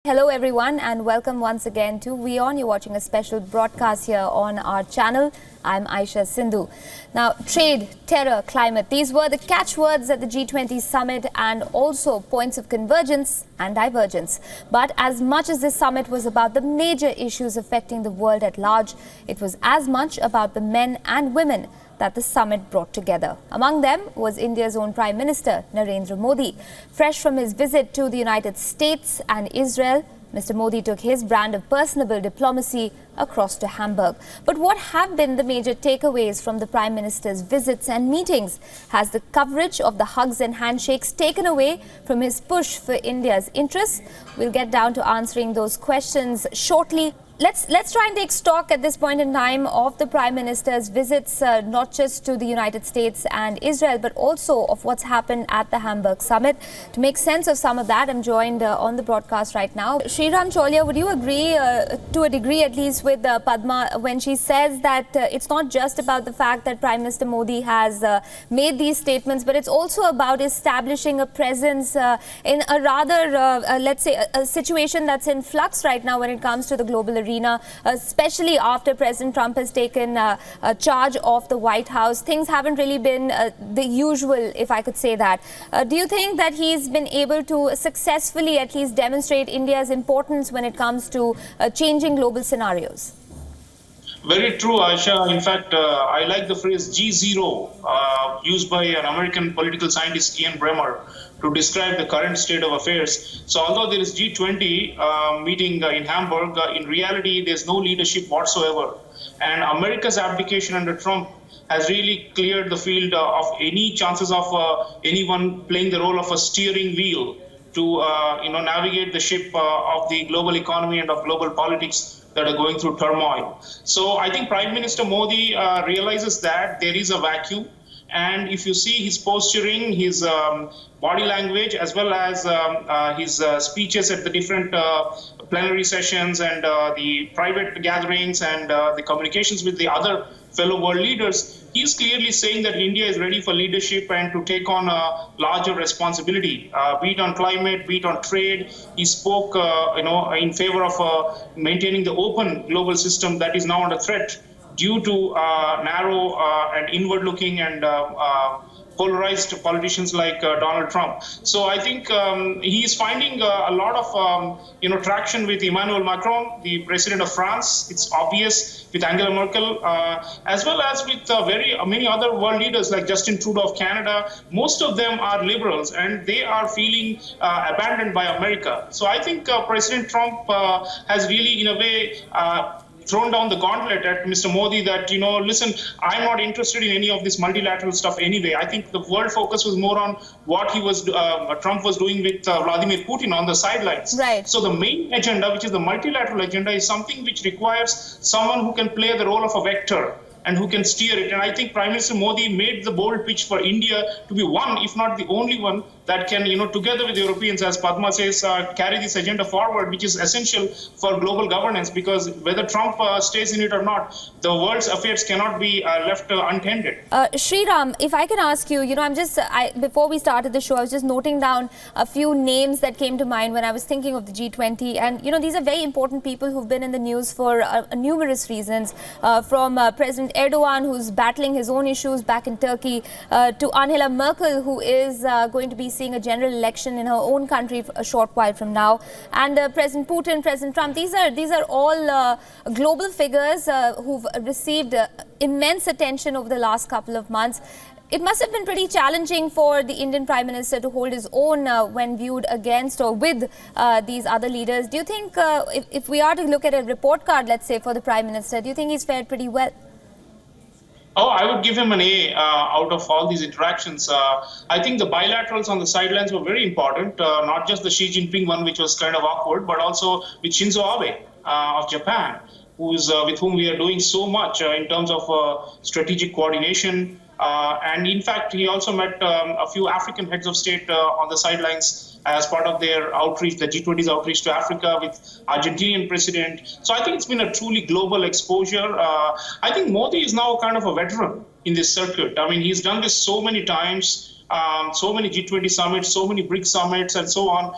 Hello everyone and welcome once again to WION. You're watching a special broadcast here on our channel. I'm Aisha Sindhu. Now, trade, terror, climate, these were the catchwords at the G20 summit and also points of convergence and divergence. But as much as this summit was about the major issues affecting the world at large, it was as much about the men and women that the summit brought together. Among them was India's own Prime Minister Narendra Modi. Fresh from his visit to the United States and Israel, Mr. Modi took his brand of personable diplomacy across to Hamburg. But what have been the major takeaways from the Prime Minister's visits and meetings? Has the coverage of the hugs and handshakes taken away from his push for India's interests? We'll get down to answering those questions shortly. Let's try and take stock at this point in time of the Prime Minister's visits, not just to the United States and Israel, but also of what's happened at the Hamburg summit. To make sense of some of that, I'm joined on the broadcast right now. Sreeram Chaulia, would you agree, to a degree at least, with Padma when she says that it's not just about the fact that Prime Minister Modi has made these statements, but it's also about establishing a presence in a rather, let's say, a situation that's in flux right now when it comes to the global arena, especially after President Trump has taken charge of the White House. Things haven't really been the usual, if I could say that. Do you think that he's been able to successfully at least demonstrate India's importance when it comes to changing global scenarios? Very true, Aisha. In fact, I like the phrase G0 used by an American political scientist, Ian Bremmer, to describe the current state of affairs. So although there is G20 meeting in Hamburg, in reality, there's no leadership whatsoever. And America's abdication under Trump has really cleared the field of any chances of anyone playing the role of a steering wheel to navigate the ship of the global economy and of global politics that are going through turmoil. So I think Prime Minister Modi realizes that there is a vacuum. And if you see his posturing, his body language, as well as his speeches at the different plenary sessions and the private gatherings and the communications with the other fellow world leaders, he's clearly saying that India is ready for leadership and to take on a larger responsibility, be it on climate, be it on trade. He spoke, in favor of maintaining the open global system that is now under threat due to narrow and inward-looking and polarized politicians like Donald Trump. So I think he is finding a lot of traction with Emmanuel Macron, the president of France. It's obvious with Angela Merkel, as well as with many other world leaders like Justin Trudeau of Canada. Most of them are liberals, and they are feeling abandoned by America. So I think President Trump has really, in a way, thrown down the gauntlet at Mr. Modi that, listen, I'm not interested in any of this multilateral stuff anyway. I think the world focus was more on what Trump was doing with Vladimir Putin on the sidelines. Right. So the main agenda, which is the multilateral agenda, is something which requires someone who can play the role of a vector and who can steer it. And I think Prime Minister Modi made the bold pitch for India to be one, if not the only one, that can, together with Europeans, as Padma says, carry this agenda forward, which is essential for global governance, because whether Trump stays in it or not, the world's affairs cannot be left untended. Sreeram, if I can ask you, before we started the show, I was just noting down a few names that came to mind when I was thinking of the G20. And, these are very important people who've been in the news for numerous reasons, from President Erdogan, who's battling his own issues back in Turkey, to Angela Merkel, who is going to be seeing a general election in her own country a short while from now, and President Putin, President Trump. These are all global figures who've received immense attention over the last couple of months. It must have been pretty challenging for the Indian Prime Minister to hold his own when viewed against or with these other leaders. Do you think, if we are to look at a report card, let's say, for the Prime Minister, do you think he's fared pretty well? Oh, I would give him an A out of all these interactions. I think the bilaterals on the sidelines were very important, not just the Xi Jinping one, which was kind of awkward, but also with Shinzo Abe of Japan, with whom we are doing so much in terms of strategic coordination. And in fact, he also met a few African heads of state on the sidelines as part of their outreach, the G20's outreach to Africa with Argentinian president. So I think it's been a truly global exposure. I think Modi is now kind of a veteran in this circuit. I mean, he's done this so many times. so many G20 summits, so many BRICS summits, and so on.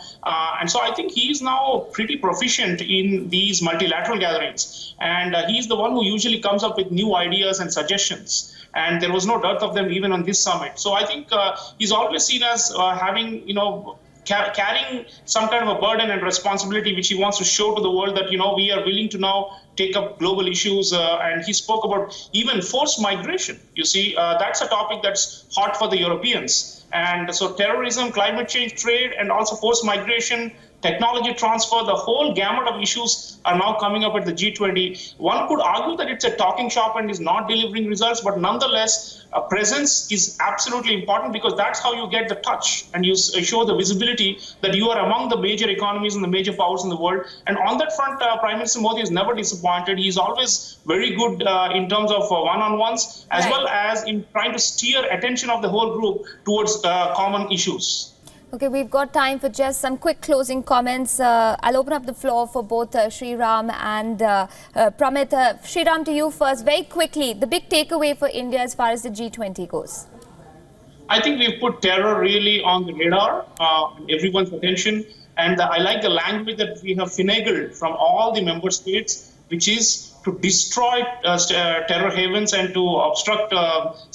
And so I think he is now pretty proficient in these multilateral gatherings. And he's the one who usually comes up with new ideas and suggestions. And there was no dearth of them even on this summit. So I think he's always seen as having, carrying some kind of a burden and responsibility, which he wants to show to the world that, we are willing to now take up global issues. And he spoke about even forced migration. You see, that's a topic that's hot for the Europeans. And so terrorism, climate change, trade, and also forced migration, technology transfer, the whole gamut of issues are now coming up at the G20. One could argue that it's a talking shop and is not delivering results, but nonetheless, a presence is absolutely important because that's how you get the touch and you show the visibility that you are among the major economies and the major powers in the world. And on that front, Prime Minister Modi is never disappointed. He's always very good in terms of one-on-ones, as well as in trying to steer attention of the whole group towards common issues. Okay, we've got time for just some quick closing comments. I'll open up the floor for both Sreeram and Pramit. Sreeram, to you first, very quickly, the big takeaway for India as far as the G20 goes. I think we've put terror really on the radar, everyone's attention. And I like the language that we have finagled from all the member states, which is to destroy terror havens and to obstruct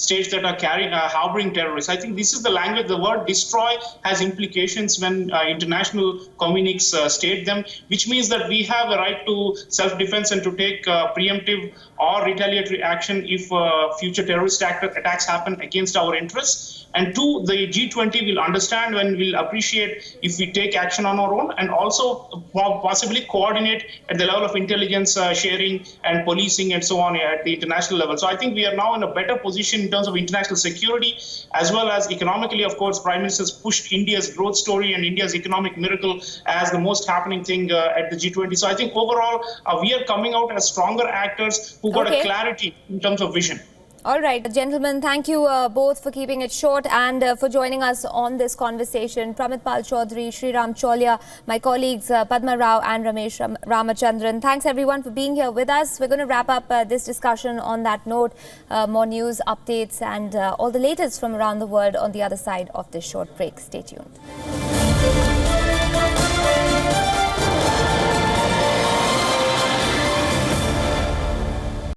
states that are harboring terrorists. I think this is the language. The word destroy has implications when international communiques state them, which means that we have a right to self-defense and to take preemptive or retaliatory action if future terrorist attacks happen against our interests. And two, the G20 will understand and will appreciate if we take action on our own and also possibly coordinate at the level of intelligence sharing and policing and so on at the international level. So I think we are now in a better position in terms of international security as well as economically. Of course, Prime Minister's pushed India's growth story and India's economic miracle as the most happening thing at the G20. So I think overall, we are coming out as stronger actors who got a clarity in terms of vision. All right, gentlemen, thank you both for keeping it short and for joining us on this conversation. Pramit Pal Chaudhary, Sreeram Chaulia, my colleagues Padma Rao and Ramesh Ramachandran. Thanks everyone for being here with us. We're going to wrap up this discussion on that note. More news, updates and all the latest from around the world on the other side of this short break. Stay tuned.